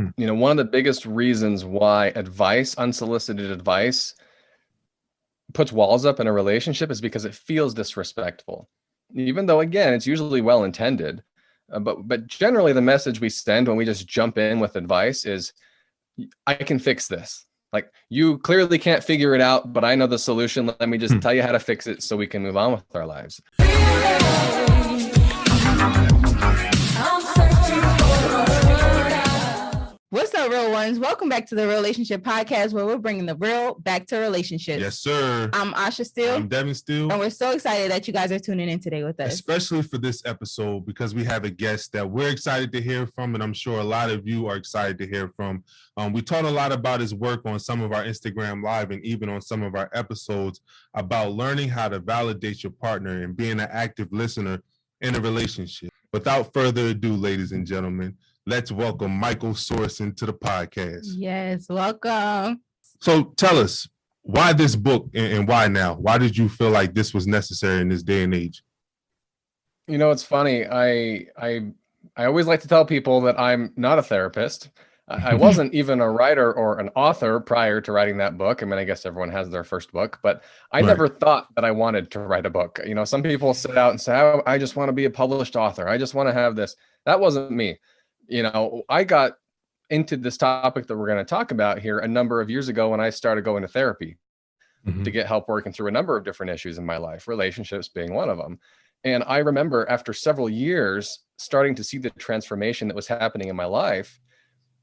You know, one of the biggest reasons why unsolicited advice puts walls up in a relationship is because it feels disrespectful. Even though, again, it's usually well-intended. But generally the message we send when we just jump in with advice is, I can fix this. Like, you clearly can't figure it out, but I know the solution. Let me just tell you how to fix it so we can move on with our lives. What's up, real ones? Welcome back to the Relationship Podcast, where we're bringing the real back to relationships. Yes, sir. I'm Asha Steele. I'm Devin Steele. And we're so excited that you guys are tuning in today with us. Especially for this episode, because we have a guest that we're excited to hear from, and I'm sure a lot of you are excited to hear from. We talked a lot about his work on some of our Instagram Live and even on some of our episodes about learning how to validate your partner and being an active listener in a relationship. Without further ado, ladies and gentlemen, let's welcome Micheal Sorensen to the podcast. Yes, welcome. So tell us, why this book and why now? Why did you feel like this was necessary in this day and age? You know, it's funny. I always like to tell people that I'm not a therapist. I wasn't even a writer or an author prior to writing that book. I mean, I guess everyone has their first book, but I never thought that I wanted to write a book. You know, some people sit out and say, oh, I just want to be a published author. I just want to have this. That wasn't me. You know, I got into this topic that we're going to talk about here a number of years ago when I started going to therapy to get help working through a number of different issues in my life, relationships being one of them. And I remember after several years starting to see the transformation that was happening in my life.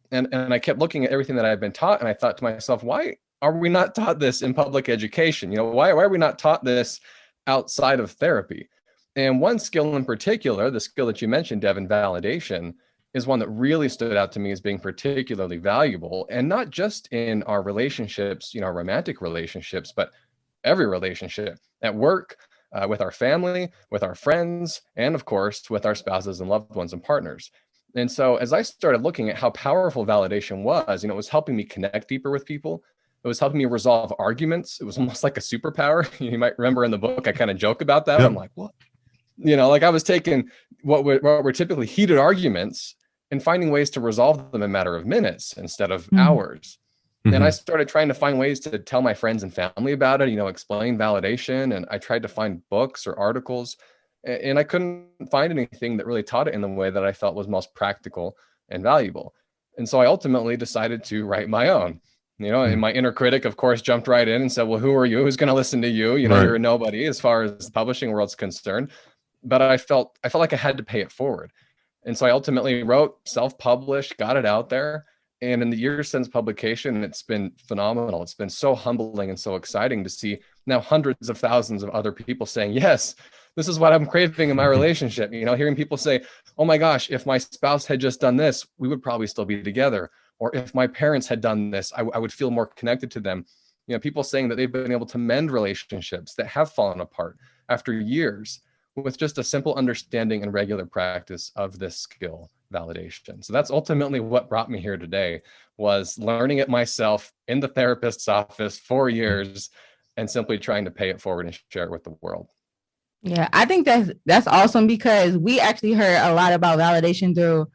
And I kept looking at everything that I've been taught. And I thought to myself, why are we not taught this in public education? You know, why are we not taught this outside of therapy? And one skill in particular, the skill that you mentioned, Devin, validation, is one that really stood out to me as being particularly valuable, and not just in our relationships, you know, romantic relationships, but every relationship at work, with our family, with our friends, and of course, with our spouses and loved ones and partners. And so as I started looking at how powerful validation was, you know, it was helping me connect deeper with people. It was helping me resolve arguments. It was almost like a superpower. You might remember in the book, I kind of joke about that. Yep. I'm like, what? You know, like I was taking what were typically heated arguments and finding ways to resolve them in a matter of minutes instead of hours. And I started trying to find ways to tell my friends and family about it, you know, explain validation. And I tried to find books or articles, and I couldn't find anything that really taught it in the way that I felt was most practical and valuable. And so I ultimately decided to write my own, you know, and my inner critic, of course, jumped right in and said, well, who are you? Who's going to listen to you? You know, you're a nobody as far as the publishing world's concerned. But I felt like I had to pay it forward. And so I ultimately wrote, self-published, got it out there. And in the years since publication, it's been phenomenal. It's been so humbling and so exciting to see now hundreds of thousands of other people saying, yes, this is what I'm craving in my relationship. You know, hearing people say, oh my gosh, if my spouse had just done this, we would probably still be together. Or if my parents had done this, I would feel more connected to them. You know, people saying that they've been able to mend relationships that have fallen apart after years with just a simple understanding and regular practice of this skill, validation. So that's ultimately what brought me here today, was learning it myself in the therapist's office for years and simply trying to pay it forward and share it with the world. Yeah, I think that's awesome, because we actually heard a lot about validation through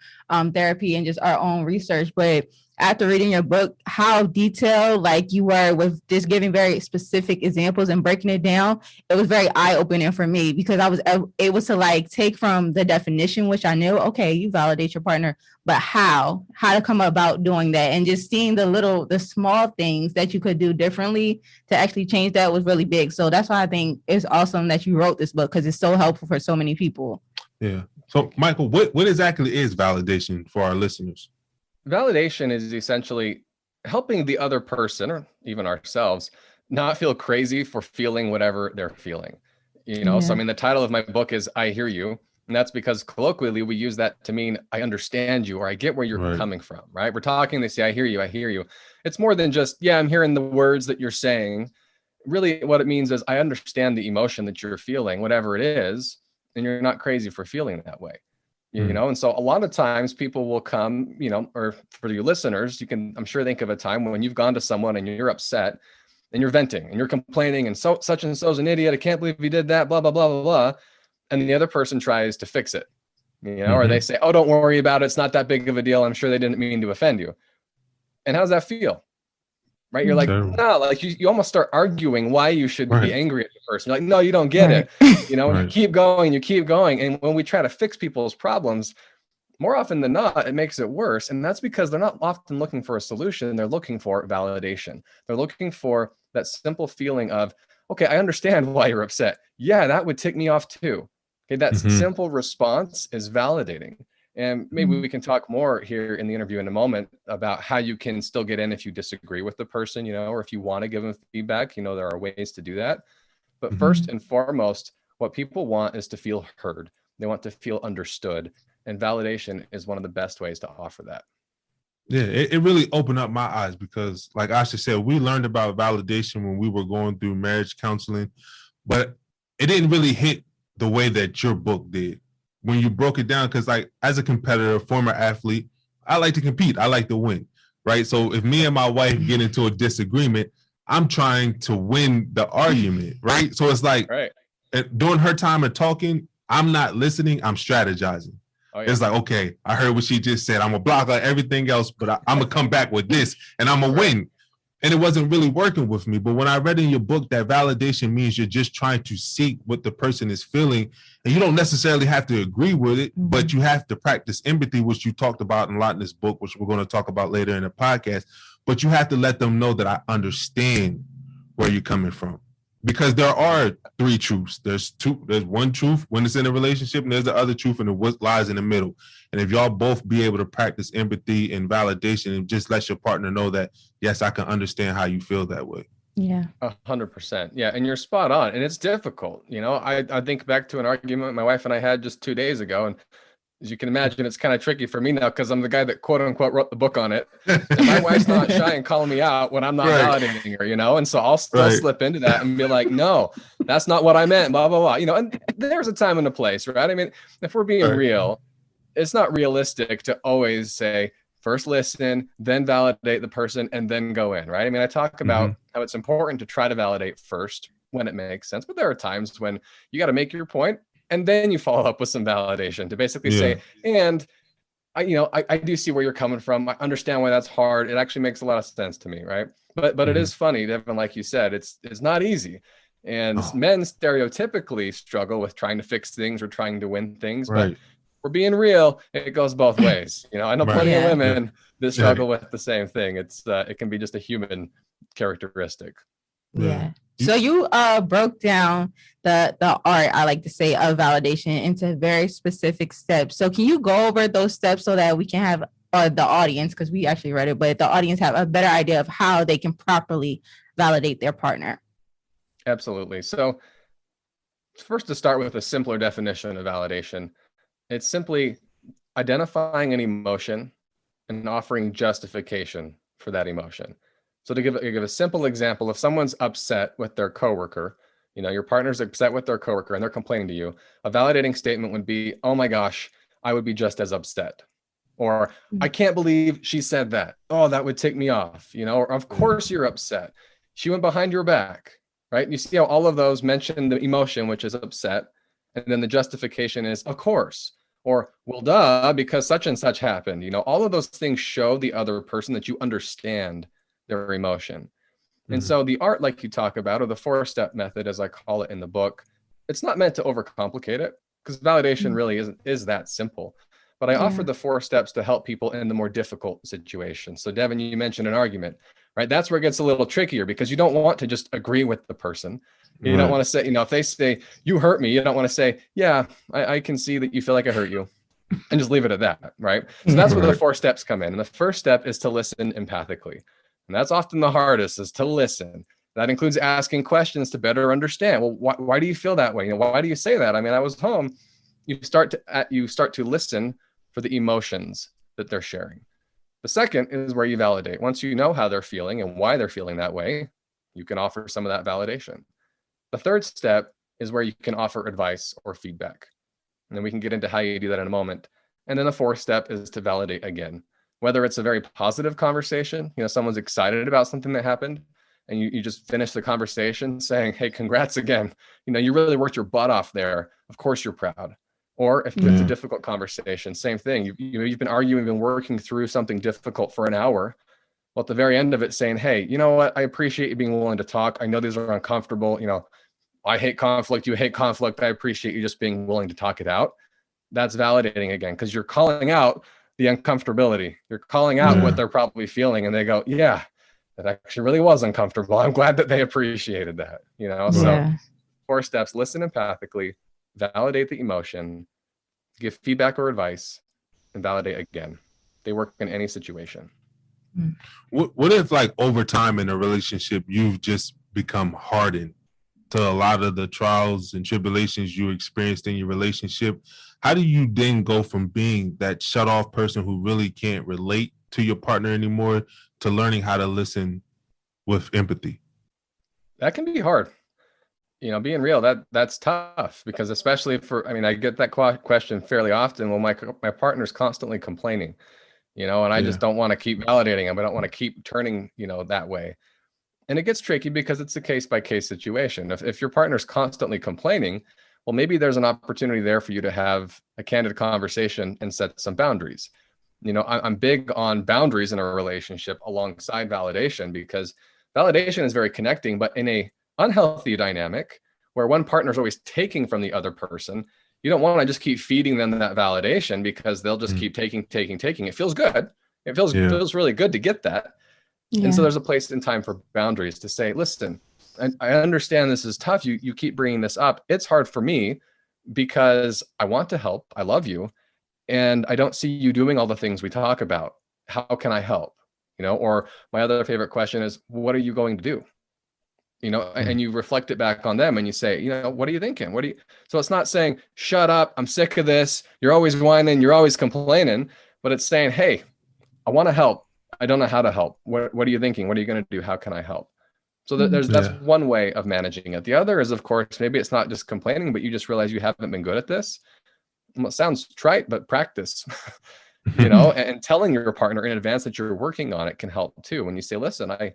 therapy and just our own research. But after reading your book, how detailed like you were with just giving very specific examples and breaking it down, it was very eye-opening for me, because I was able to like take from the definition, which I knew, okay, you validate your partner, but how to come about doing that, and just seeing the small things that you could do differently to actually change that was really big. So that's why I think it's awesome that you wrote this book, because it's so helpful for so many people. Yeah. So Micheal, what exactly is validation for our listeners? Validation is essentially helping the other person, or even ourselves, not feel crazy for feeling whatever they're feeling. You know, so I mean, the title of my book is I Hear You. And that's because colloquially we use that to mean I understand you, or I get where you're coming from, right? We're talking, they say, I hear you, I hear you. It's more than just, yeah, I'm hearing the words that you're saying. Really what it means is I understand the emotion that you're feeling, whatever it is, and you're not crazy for feeling that way. You know, and so a lot of times people will come, you know, or for you listeners, you can, I'm sure, think of a time when you've gone to someone and you're upset and you're venting and you're complaining and such and so's an idiot. I can't believe he did that, blah, blah, blah, blah, blah. And the other person tries to fix it. or they say, oh, don't worry about it. It's not that big of a deal. I'm sure they didn't mean to offend you. And how does that feel? Right? You're like, no, like you almost start arguing why you should be angry at the person. You're like, no, you don't get it. You keep going. And when we try to fix people's problems, more often than not, it makes it worse. And that's because they're not often looking for a solution. They're looking for validation. They're looking for that simple feeling of, okay, I understand why you're upset. Yeah, that would tick me off too. Okay, that simple response is validating. And maybe we can talk more here in the interview in a moment about how you can still get in if you disagree with the person, or if you want to give them feedback, there are ways to do that. But first and foremost, what people want is to feel heard. They want to feel understood. And validation is one of the best ways to offer that. Yeah, it really opened up my eyes because, like Asha said, we learned about validation when we were going through marriage counseling, but it didn't really hit the way that your book did when you broke it down. Because, like, as a competitor, former athlete, I like to compete. I like to win, right? So if me and my wife get into a disagreement, I'm trying to win the argument, right? So it's like during her time of talking, I'm not listening, I'm strategizing. Oh, yeah. It's like, okay, I heard what she just said. I'm going to block out everything else, but I'm going to come back with this and I'm going to win. And it wasn't really working with me. But when I read in your book that validation means you're just trying to seek what the person is feeling, and you don't necessarily have to agree with it, but you have to practice empathy, which you talked about a lot in this book, which we're going to talk about later in the podcast. But you have to let them know that I understand where you're coming from. Because there are three truths. There's one truth when it's in a relationship, and there's the other truth, and what lies in the middle. And if y'all both be able to practice empathy and validation and just let your partner know that, yes, I can understand how you feel that way. Yeah. 100%. Yeah. And you're spot on. And it's difficult. I think back to an argument my wife and I had just 2 days ago. And as you can imagine, it's kind of tricky for me now because I'm the guy that quote unquote wrote the book on it. And my wife's not shy and calling me out when I'm not validating her, and so I'll still slip into that and be like, no, that's not what I meant, blah, blah, blah, and there's a time and a place, right? I mean, if we're being real, it's not realistic to always say, first listen, then validate the person, and then go in, right? I mean, I talk about how it's important to try to validate first when it makes sense, but there are times when you got to make your point, and then you follow up with some validation to basically say, and I do see where you're coming from. I understand why that's hard. It actually makes a lot of sense to me, right? But it is funny, Devin, like you said, it's not easy. And men stereotypically struggle with trying to fix things or trying to win things. But we're being real, it goes both ways. I know plenty of women that struggle with the same thing. It can be just a human characteristic. Yeah. So you broke down the art, I like to say, of validation into very specific steps. So can you go over those steps so that we can have the audience, because we actually read it, but the audience have a better idea of how they can properly validate their partner? Absolutely. So first, to start with a simpler definition of validation, it's simply identifying an emotion and offering justification for that emotion. So to give a simple example, if someone's upset with their coworker, your partner's upset with their coworker and they're complaining to you, a validating statement would be, oh my gosh, I would be just as upset. Or I can't believe she said that. Oh, that would tick me off. Or of course you're upset. She went behind your back, right? You see how all of those mention the emotion, which is upset. And then the justification is, of course. Or, well, duh, because such and such happened. All of those things show the other person that you understand their emotion. And so the art, like you talk about, or the 4-step method, as I call it in the book, it's not meant to overcomplicate it, because validation really is that simple. But I offer the 4 steps to help people in the more difficult situations. So Devin, you mentioned an argument, right? That's where it gets a little trickier, because you don't want to just agree with the person. You don't want to say, if they say, you hurt me, you don't want to say, yeah, I can see that you feel like I hurt you, and just leave it at that, right? So that's where the 4 steps come in. And the first step is to listen empathically. And that's often the hardest, is to listen. That includes asking questions to better understand. Well, why do you feel that way? Why do you say that? I mean, I was home. You start to listen for the emotions that they're sharing. The second is where you validate. Once you know how they're feeling and why they're feeling that way, you can offer some of that validation. The third step is where you can offer advice or feedback. And then we can get into how you do that in a moment. And then the 4th step is to validate again. Whether it's a very positive conversation, someone's excited about something that happened, and you just finish the conversation saying, hey, congrats again. You really worked your butt off there. Of course you're proud. Or if it's a difficult conversation, same thing. You've been arguing, been working through something difficult for an hour. Well, at the very end of it, saying, hey, you know what? I appreciate you being willing to talk. I know these are uncomfortable. I hate conflict. You hate conflict. I appreciate you just being willing to talk it out. That's validating again, because you're calling out the uncomfortability. You're calling out what they're probably feeling. And they go, yeah, that actually really was uncomfortable. I'm glad that they appreciated that, So 4 steps: listen empathically, validate the emotion, give feedback or advice, and validate again. They work in any situation. What if, like, over time in a relationship, you've just become hardened to a lot of the trials and tribulations you experienced in your relationship? How do you then go from being that shut off person who really can't relate to your partner anymore to learning how to listen with empathy? That can be hard. Being real, that's tough, because especially I get that question fairly often. Well, my partner's constantly complaining, and I just don't want to keep validating them. I don't want to keep turning, that way. And it gets tricky because it's a case-by-case situation. If your partner's constantly complaining, well, maybe there's an opportunity there for you to have a candid conversation and set some boundaries. I'm big on boundaries in a relationship alongside validation, because validation is very connecting, but in a unhealthy dynamic where one partner is always taking from the other person, you don't want to just keep feeding them that validation, because they'll just keep taking. It feels good. It feels really good to get that. And so there's a place and time for boundaries to say, listen, I understand this is tough. You keep bringing this up. It's hard for me because I want to help. I love you. And I don't see you doing all the things we talk about. How can I help? Or my other favorite question is, what are you going to do? And you reflect it back on them and you say, what are you thinking? So it's not saying, shut up, I'm sick of this, you're always whining, you're always complaining, but it's saying, hey, I want to help. I don't know how to help. What are you thinking? What are you going to do? How can I help? So that's one way of managing it. The other is, of course, maybe it's not just complaining, but you just realize you haven't been good at this. Well, it sounds trite, but practice, and telling your partner in advance that you're working on it can help too. When you say, listen, I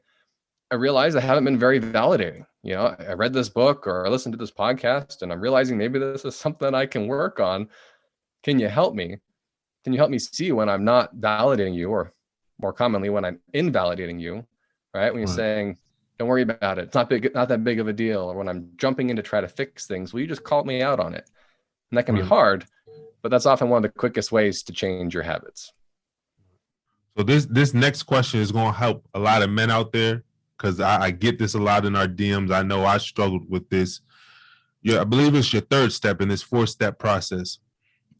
realize I haven't been very validating. I read this book or I listened to this podcast and I'm realizing maybe this is something I can work on. Can you help me? Can you help me see when I'm not validating you, or more commonly when I'm invalidating you, right? When you're saying, don't worry about it, it's not that big of a deal. Or when I'm jumping in to try to fix things, will you just call me out on it? And that can be hard, but that's often one of the quickest ways to change your habits. So this next question is going to help a lot of men out there, because I get this a lot in our DMs. I know I struggled with this. I believe it's your 3rd step in this 4-step process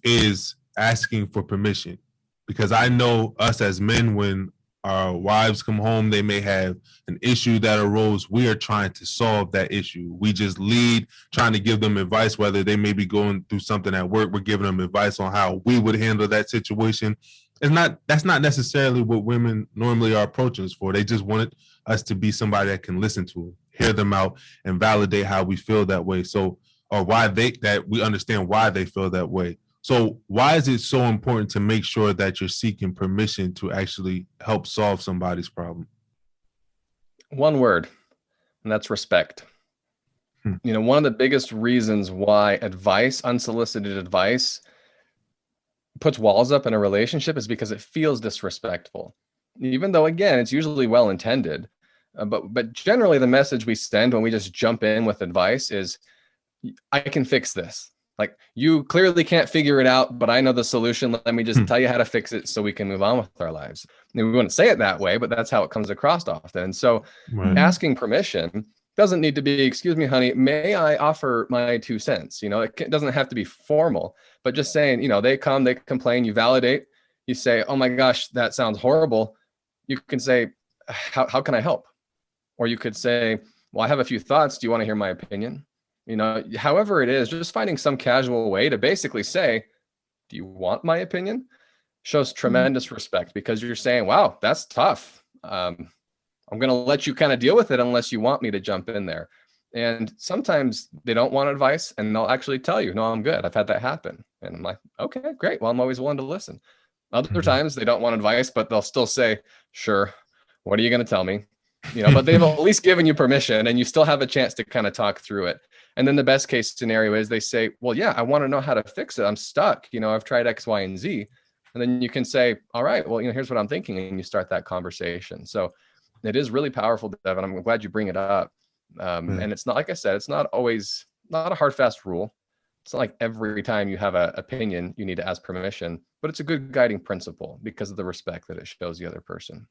is asking for permission. Because I know us as men, when our wives come home, they may have an issue that arose. We are trying to solve that issue. We just lead, trying to give them advice, whether they may be going through something at work. We're giving them advice on how we would handle that situation. That's not necessarily what women normally are approaching us for. They just wanted us to be somebody that can listen to them, hear them out, and validate how we feel that way. So, or that we understand why they feel that way. So why is it so important to make sure that you're seeking permission to actually help solve somebody's problem? One word, and that's respect. One of the biggest reasons why unsolicited advice puts walls up in a relationship is because it feels disrespectful. Even though, again, it's usually well-intended, but generally the message we send when we just jump in with advice is, I can fix this. Like, you clearly can't figure it out, but I know the solution. Let me just tell you how to fix it so we can move on with our lives. We wouldn't say it that way, but that's how it comes across often. And so asking permission doesn't need to be, excuse me, honey, may I offer my 2 cents? It doesn't have to be formal, but just saying, they come, they complain, you validate, you say, oh my gosh, that sounds horrible. You can say, how can I help? Or you could say, well, I have a few thoughts. Do you want to hear my opinion? However it is, just finding some casual way to basically say, do you want my opinion? Shows tremendous respect, because you're saying, wow, that's tough. I'm going to let you kind of deal with it unless you want me to jump in there. And sometimes they don't want advice and they'll actually tell you, no, I'm good. I've had that happen. And I'm like, okay, great. Well, I'm always willing to listen. Other times they don't want advice, but they'll still say, sure, what are you going to tell me? But they've at least given you permission and you still have a chance to kind of talk through it. And then the best case scenario is they say, well, yeah, I want to know how to fix it. I'm stuck. I've tried X, Y, and Z. And then you can say, all right, well, here's what I'm thinking. And you start that conversation. So it is really powerful, Devin. I'm glad you bring it up. And it's not, like I said, it's not always not a hard, fast rule. It's not like every time you have an opinion, you need to ask permission, but it's a good guiding principle because of the respect that it shows the other person.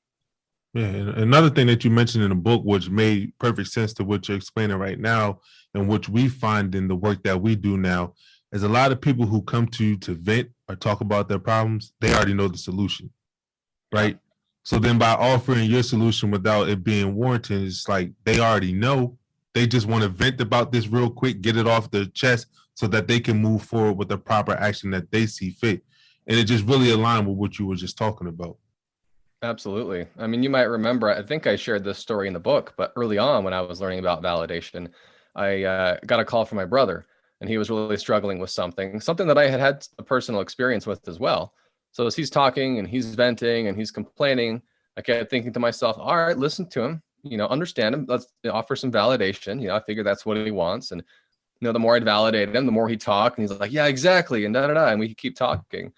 Yeah, and another thing that you mentioned in the book, which made perfect sense to what you're explaining right now, and which we find in the work that we do now, is a lot of people who come to you to vent or talk about their problems, they already know the solution, right? So then by offering your solution without it being warranted, it's like they already know. They just want to vent about this real quick, get it off their chest so that they can move forward with the proper action that they see fit. And it just really aligned with what you were just talking about. Absolutely. I mean, you might remember, I think I shared this story in the book, but early on when I was learning about validation, I got a call from my brother, and he was really struggling with something that I had a personal experience with as well. So as he's talking and he's venting and he's complaining, I kept thinking to myself, all right, listen to him, understand him. Let's offer some validation. I figure that's what he wants. And, the more I'd validate him, the more he'd talk, and he's like, yeah, exactly. And and we keep talking.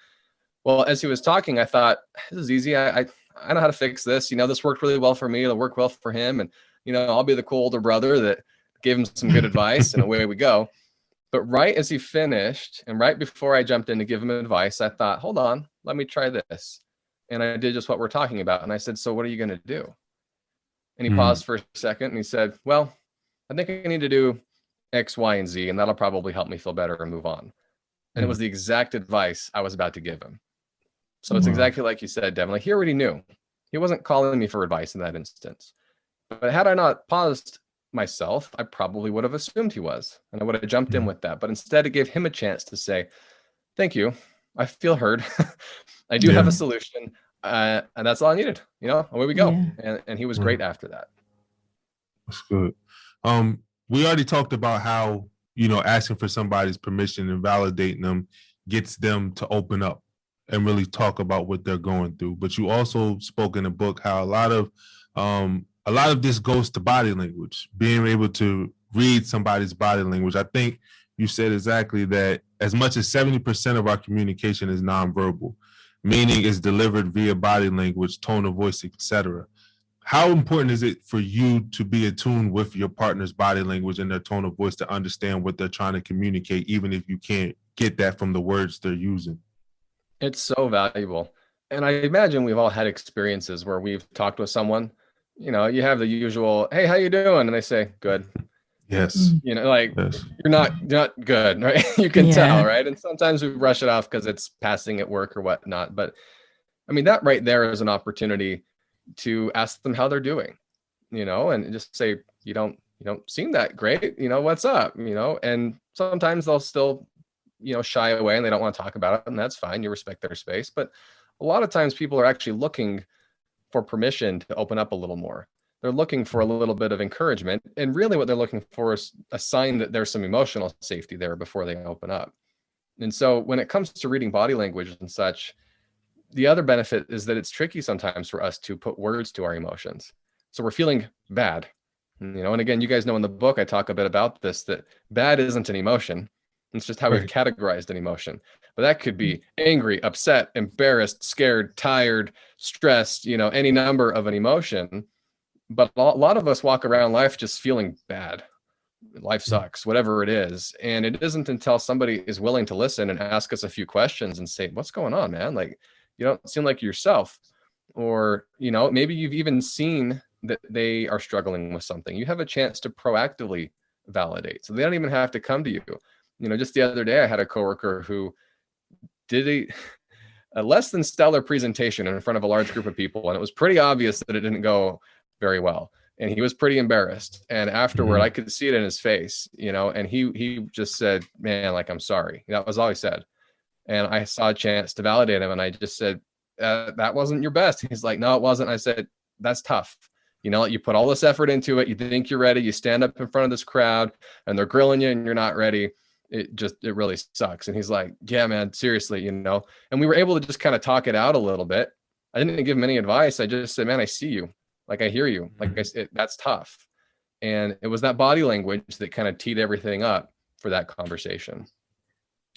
Well, as he was talking, I thought, this is easy. I know how to fix this. This worked really well for me. It'll work well for him. And, I'll be the cool older brother that gave him some good advice, and away we go. But right as he finished, and right before I jumped in to give him advice, I thought, hold on, let me try this. And I did just what we're talking about. And I said, so what are you going to do? And he paused for a second and he said, well, I think I need to do X, Y, and Z, and that'll probably help me feel better and move on. And it was the exact advice I was about to give him. So it's exactly like you said, Devin. Like, he already knew. He wasn't calling me for advice in that instance. But had I not paused myself, I probably would have assumed he was, and I would have jumped in with that. But instead, it gave him a chance to say, thank you. I feel heard. I do have a solution. And that's all I needed. Away we go. And he was great after that. That's good. We already talked about how, asking for somebody's permission and validating them gets them to open up and really talk about what they're going through. But you also spoke in the book how a lot of this goes to body language, being able to read somebody's body language. I think you said exactly that as much as 70% of our communication is nonverbal, meaning it's delivered via body language, tone of voice, etc. How important is it for you to be attuned with your partner's body language and their tone of voice to understand what they're trying to communicate, even if you can't get that from the words they're using? It's so valuable. And I imagine we've all had experiences where we've talked with someone, you have the usual, hey, how you doing? And they say, good. Yes. Yes. You're not good, right? You can tell, right? And sometimes we brush it off because it's passing at work or whatnot. But I mean, that right there is an opportunity to ask them how they're doing, and just say, you don't seem that great, what's up, and sometimes they'll still, shy away and they don't want to talk about it, and that's fine. You respect their space. But a lot of times people are actually looking for permission to open up a little more. They're looking for a little bit of encouragement. And really what they're looking for is a sign that there's some emotional safety there before they open up. And so when it comes to reading body language and such, the other benefit is that it's tricky sometimes for us to put words to our emotions. So we're feeling bad, and again, you guys know in the book, I talk a bit about this, that bad isn't an emotion. It's just how we've categorized an emotion. But that could be angry, upset, embarrassed, scared, tired, stressed, any number of an emotion. But a lot of us walk around life just feeling bad. Life sucks, whatever it is. And it isn't until somebody is willing to listen and ask us a few questions and say, what's going on, man? Like, you don't seem like yourself. Or, maybe you've even seen that they are struggling with something. You have a chance to proactively validate. So they don't even have to come to you. Just the other day, I had a coworker who did a less than stellar presentation in front of a large group of people. And it was pretty obvious that it didn't go very well. And he was pretty embarrassed. And afterward, I could see it in his face, and he just said, man, like, I'm sorry. That was all he said. And I saw a chance to validate him. And I just said, that wasn't your best. He's like, no, it wasn't. I said, that's tough. You put all this effort into it. You think you're ready. You stand up in front of this crowd and they're grilling you and you're not ready. It really sucks. And he's like, yeah, man, seriously, and we were able to just kind of talk it out a little bit. I didn't give him any advice. I just said, man, I see you. Like, I hear you. Like I said, that's tough. And it was that body language that kind of teed everything up for that conversation.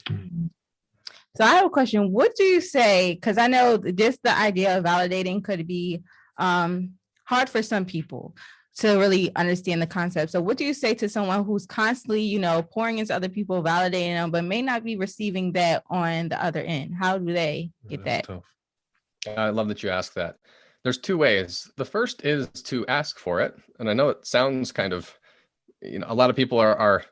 So I have a question. What do you say? Because I know just the idea of validating could be hard for some people to really understand the concept. So what do you say to someone who's constantly, pouring into other people, validating them, but may not be receiving that on the other end? How do they get that? Tough. I love that you ask that. There's two ways. The first is to ask for it. And I know it sounds kind of, a lot of people are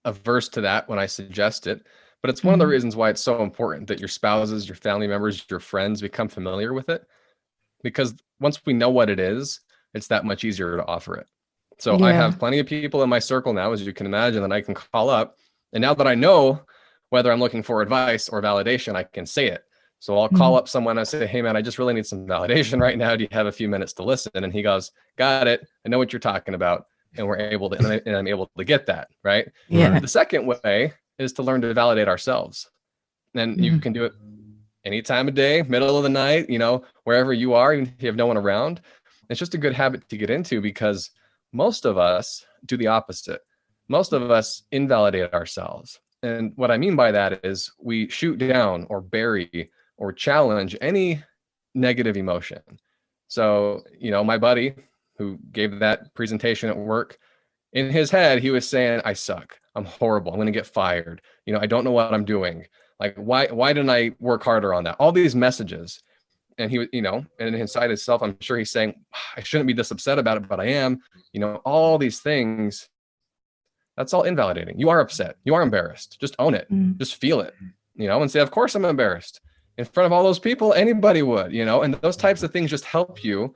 averse to that when I suggest it, but it's one of the reasons why it's so important that your spouses, your family members, your friends become familiar with it. Because once we know what it is, it's that much easier to offer it. So I have plenty of people in my circle now, as you can imagine, that I can call up. And now that I know whether I'm looking for advice or validation, I can say it. So I'll call up someone and say, hey man, I just really need some validation right now. Do you have a few minutes to listen? And he goes, got it. I know what you're talking about. And we're able to, and I'm able to get that. Right. Yeah. The second way is to learn to validate ourselves. And you can do it any time of day, middle of the night, wherever you are, even if you have no one around. It's just a good habit to get into, because most of us do the opposite. Most of us invalidate ourselves. And what I mean by that is we shoot down or bury or challenge any negative emotion. So, my buddy who gave that presentation at work, in his head, he was saying, I suck. I'm horrible. I'm going to get fired. I don't know what I'm doing. Like, why didn't I work harder on that? All these messages. And he was, and inside himself, I'm sure he's saying, I shouldn't be this upset about it, but I am, all these things. That's all invalidating. You are upset. You are embarrassed. Just own it. Just feel it, and say, of course I'm embarrassed. In front of all those people, anybody would, and those types of things just help you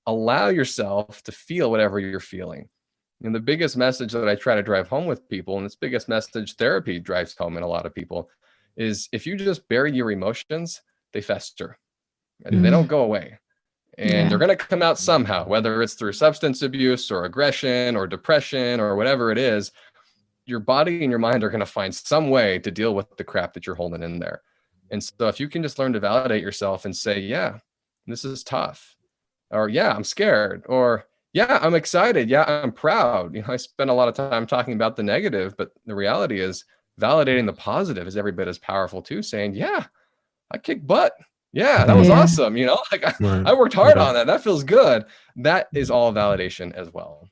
allow yourself to feel whatever you're feeling. And the biggest message that I try to drive home with people, and this biggest message therapy drives home in a lot of people, is if you just bury your emotions, they fester. They don't go away. And they're going to come out somehow, whether it's through substance abuse or aggression or depression or whatever it is. Your body and your mind are going to find some way to deal with the crap that you're holding in there. And so if you can just learn to validate yourself and say, yeah, this is tough, or yeah, I'm scared, or yeah, I'm excited, yeah, I'm proud. I spend a lot of time talking about the negative, but the reality is validating the positive is every bit as powerful too, saying, yeah, I kicked butt. Yeah, that was awesome. I worked hard on that. That feels good. That is all validation as well.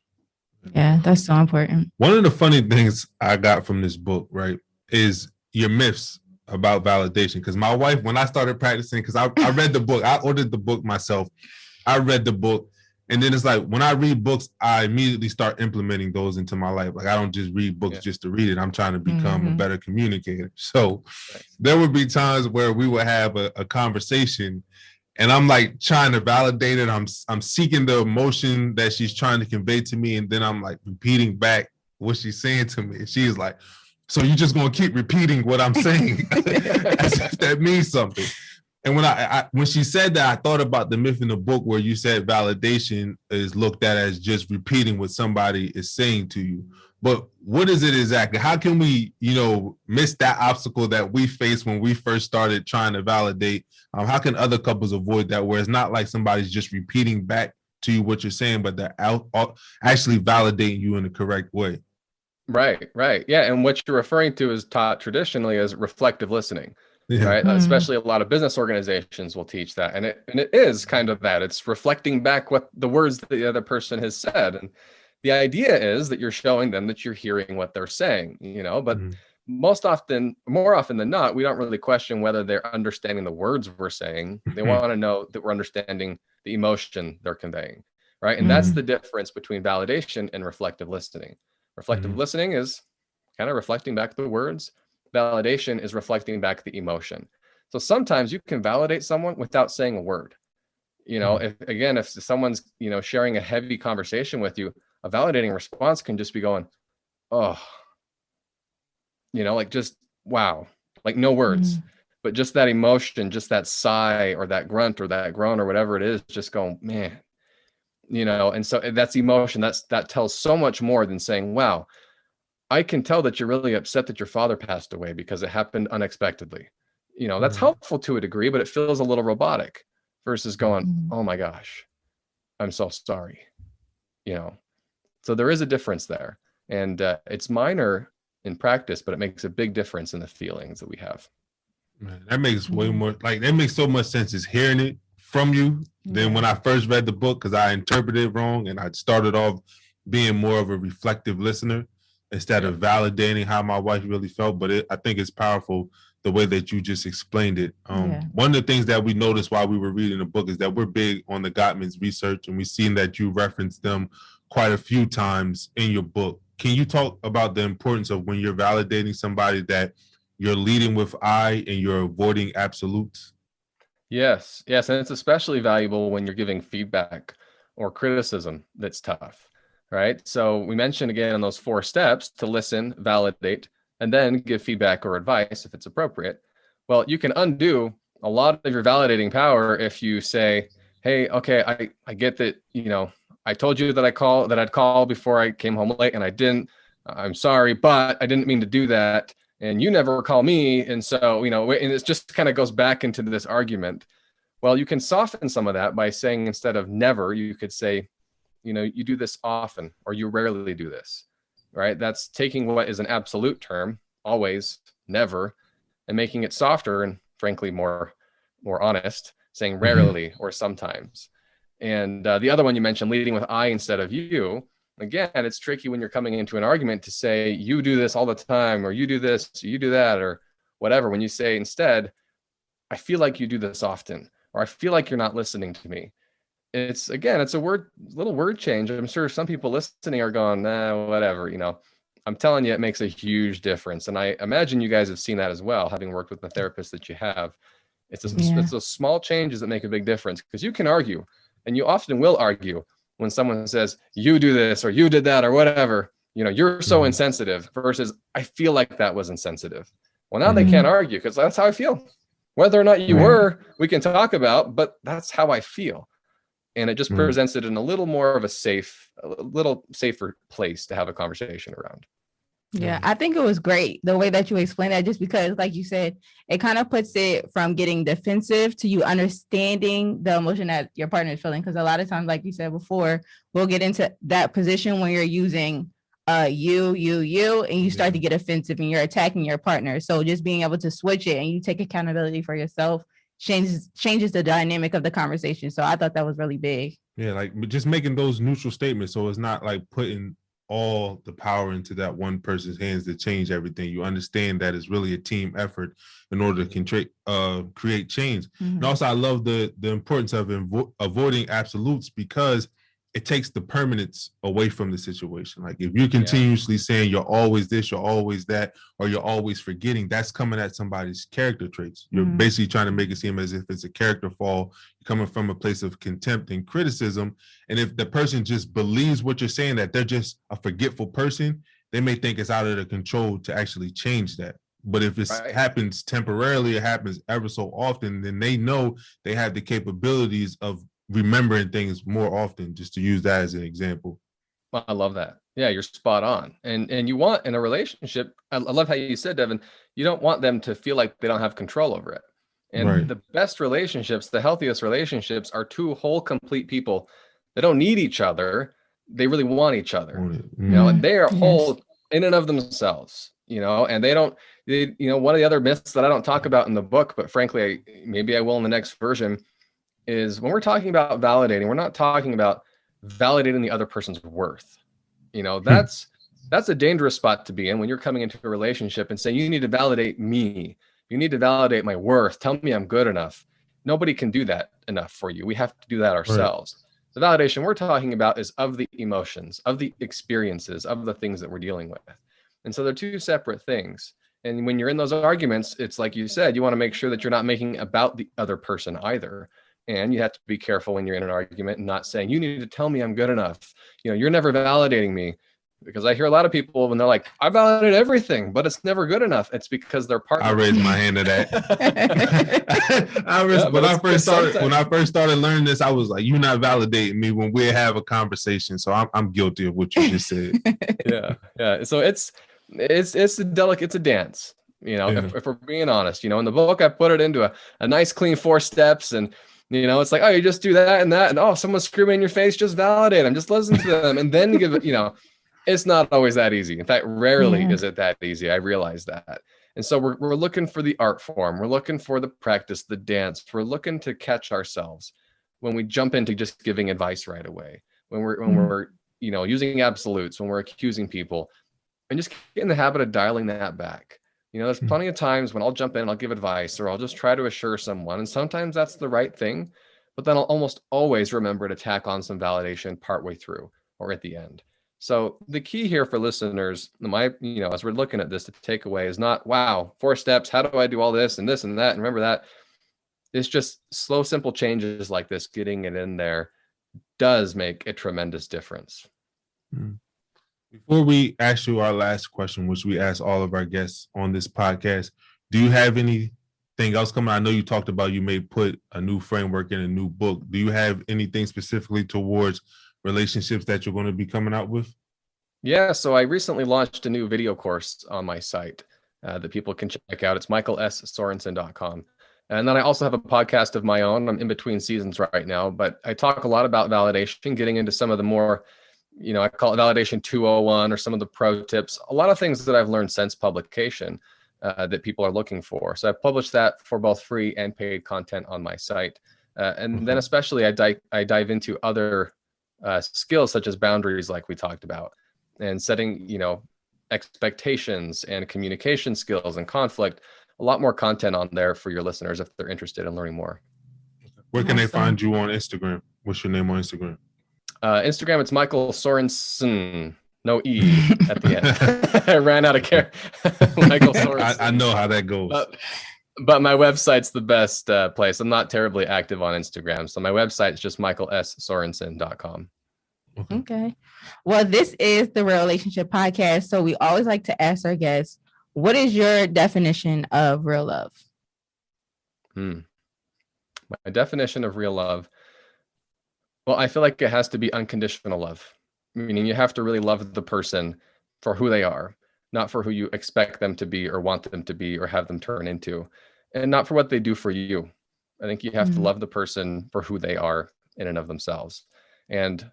Yeah, that's so important. One of the funny things I got from this book, right, is your myths about validation. Because my wife, when I started practicing, because I read the book, I ordered the book myself. I read the book. And then it's like, when I read books, I immediately start implementing those into my life. Like, I don't just read books just to read it. I'm trying to become a better communicator. So there would be times where we would have a conversation and I'm like trying to validate it. I'm seeking the emotion that she's trying to convey to me. And then I'm like repeating back what she's saying to me. And she's like, so you're just going to keep repeating what I'm saying as if that means something. And when she said that, I thought about the myth in the book where you said validation is looked at as just repeating what somebody is saying to you. But what is it exactly? How can we, miss that obstacle that we faced when we first started trying to validate? How can other couples avoid that, where it's not like somebody's just repeating back to you what you're saying, but they're actually validating you in the correct way? Right. Yeah. And what you're referring to is taught traditionally as reflective listening. Yeah. Right. Especially a lot of business organizations will teach that. And it is kind of that. It's reflecting back what the words that the other person has said. And the idea is that you're showing them that you're hearing what they're saying, but more often than not, we don't really question whether they're understanding the words we're saying. They want to know that we're understanding the emotion they're conveying. Right. And that's the difference between validation and reflective listening. Reflective listening is kind of reflecting back the words. Validation is reflecting back the emotion. So sometimes you can validate someone without saying a word. If someone's, sharing a heavy conversation with you, a validating response can just be going, oh, like just, wow, like no words, but just that emotion, just that sigh or that grunt or that groan or whatever it is, just going, man, and so that's emotion. That tells so much more than saying, wow, I can tell that you're really upset that your father passed away because it happened unexpectedly. That's helpful to a degree, but it feels a little robotic versus going, oh my gosh, I'm so sorry. So there is a difference there, and it's minor in practice, but it makes a big difference in the feelings that we have. Man, that makes way more, like, that makes so much sense, is hearing it from you than when I first read the book, because I interpreted it wrong and I started off being more of a reflective listener instead of validating how my wife really felt. But I think it's powerful the way that you just explained it. One of the things that we noticed while we were reading the book is that we're big on the Gottman's research, and we've seen that you referenced them quite a few times in your book. Can you talk about the importance of, when you're validating somebody, that you're leading with I and you're avoiding absolutes? Yes. And it's especially valuable when you're giving feedback or criticism that's tough, right? So we mentioned again in those 4 steps to listen, validate, and then give feedback or advice if it's appropriate. Well, you can undo a lot of your validating power if you say, hey, okay, I get that, I told you that I'd call before I came home late and I didn't. I'm sorry, but I didn't mean to do that. And you never call me. And so, and it just kind of goes back into this argument. Well, you can soften some of that by saying, instead of never, you could say, you do this often, or you rarely do this, right? That's taking what is an absolute term, always, never, and making it softer and frankly more honest, saying rarely or sometimes. And the other one you mentioned, leading with I instead of you. Again, it's tricky when you're coming into an argument to say, you do this all the time, or you do this, or you do that, or whatever. When you say instead, I feel like you do this often, or I feel like you're not listening to me. It's a little word change. I'm sure some people listening are going, whatever, I'm telling you, it makes a huge difference. And I imagine you guys have seen that as well, having worked with the therapist that you have. It's those small changes that make a big difference, because you can argue, and you often will argue, when someone says, you do this, or you did that, or whatever, you're so insensitive, versus I feel like that was insensitive. Well, now they can't argue, because that's how I feel. Whether or not you were, we can talk about, but that's how I feel. And it just presents it in a little more of a little safer place to have a conversation around. Yeah, I think it was great the way that you explained that, just because, like you said, it kind of puts it from getting defensive to you understanding the emotion that your partner is feeling. Because a lot of times, like you said before, we'll get into that position when you're using you, and you start to get offensive and you're attacking your partner. So just being able to switch it and you take accountability for yourself changes the dynamic of the conversation. So I thought that was really big. Yeah, like just making those neutral statements, so it's not like putting all the power into that one person's hands to change everything. You understand that it's really a team effort in order to create change. And also, I love the importance of avoiding absolutes, because it takes the permanence away from the situation. Like, if you're continuously saying you're always this, you're always that, or you're always forgetting, that's coming at somebody's character traits. You're basically trying to make it seem as if it's a character flaw, coming from a place of contempt and criticism. And if the person just believes what you're saying, that they're just a forgetful person, they may think it's out of their control to actually change that. But if it happens temporarily, it happens ever so often, then they know they have the capabilities of remembering things more often, just to use that as an example. I love that. Yeah, you're spot on. And you want, in a relationship, I love how you said, Devin, you don't want them to feel like they don't have control over it. And the best relationships, the healthiest relationships, are 2 whole, complete people. They don't need each other. They really want each other. And they are whole in and of themselves, and they don't, one of the other myths that I don't talk about in the book, but frankly, maybe I will in the next version, is when we're talking about validating, we're not talking about validating the other person's worth. That's a dangerous spot to be in when you're coming into a relationship and saying, you need to validate me. You need to validate my worth. Tell me I'm good enough. Nobody can do that enough for you. We have to do that ourselves. The validation we're talking about is of the emotions, of the experiences, of the things that we're dealing with. And so they're 2 separate things. And when you're in those arguments, it's like you said, you want to make sure that you're not making about the other person either. And you have to be careful when you're in an argument and not saying, you need to tell me I'm good enough. You're never validating me. Because I hear a lot of people when they're like, I validate everything, but it's never good enough. It's because their partner. I raised my hand to that. When I first started learning this, I was like, you're not validating me when we have a conversation. So I'm guilty of what you just said. Yeah. So it's a dance. If we're being honest, in the book, I put it into a nice, clean 4 steps, and It's like, oh, you just do that and that, and oh, someone's screaming in your face, just validate them, just listen to them, and then give it, it's not always that easy. In fact, rarely is it that easy. I realize that. And so we're looking for the art form. We're looking for the practice, the dance. We're looking to catch ourselves when we jump into just giving advice right away, when we're using absolutes, when we're accusing people, and just get in the habit of dialing that back. There's plenty of times when I'll jump in, I'll give advice, or I'll just try to assure someone. And sometimes that's the right thing, but then I'll almost always remember to tack on some validation partway through or at the end. So the key here for listeners, as we're looking at this, the takeaway is not, wow, 4 steps. How do I do all this and that and remember that? It's just slow, simple changes like this, getting it in there does make a tremendous difference. Before we ask you our last question, which we ask all of our guests on this podcast, do you have anything else coming? I know you talked about you may put a new framework in a new book. Do you have anything specifically towards relationships that you're going to be coming out with? Yeah, so I recently launched a new video course on my site that people can check out. It's michealssorensen.com. And then I also have a podcast of my own. I'm in between seasons right now, but I talk a lot about validation, getting into some of the more, I call it validation 201 or some of the pro tips, a lot of things that I've learned since publication that people are looking for. So I've published that for both free and paid content on my site. And then especially I dive into other skills such as boundaries, like we talked about, and setting, expectations and communication skills and conflict. A lot more content on there for your listeners if they're interested in learning more. Where can they find you on Instagram? What's your name on Instagram? Instagram, it's Micheal Sorensen. No E at the end. I ran out of care. Micheal Sorensen. I know how that goes. But my website's the best place. I'm not terribly active on Instagram. So my website's just michealssorensen.com. Okay. Well, this is the Real Relationship Podcast. So we always like to ask our guests, what is your definition of real love? My definition of real love. Well, I feel like it has to be unconditional love, meaning you have to really love the person for who they are, not for who you expect them to be or want them to be or have them turn into, and not for what they do for you. I think you have to love the person for who they are in and of themselves. And,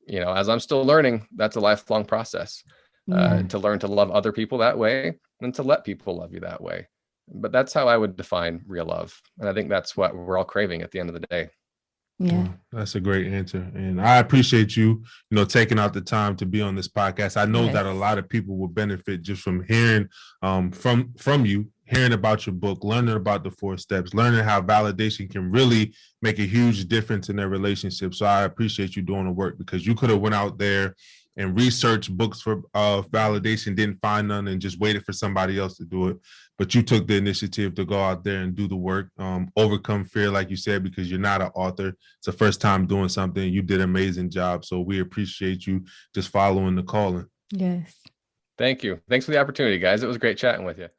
as I'm still learning, that's a lifelong process to learn to love other people that way and to let people love you that way. But that's how I would define real love. And I think that's what we're all craving at the end of the day. Yeah, that's a great answer. And I appreciate you, taking out the time to be on this podcast. I know that a lot of people will benefit just from hearing from you, hearing about your book, learning about the 4 steps, learning how validation can really make a huge difference in their relationship. So I appreciate you doing the work, because you could have went out there and researched books for validation, didn't find none, and just waited for somebody else to do it. But you took the initiative to go out there and do the work, overcome fear, like you said, because you're not an author. It's the first time doing something. You did an amazing job. So we appreciate you just following the calling. Yes. Thank you. Thanks for the opportunity, guys. It was great chatting with you.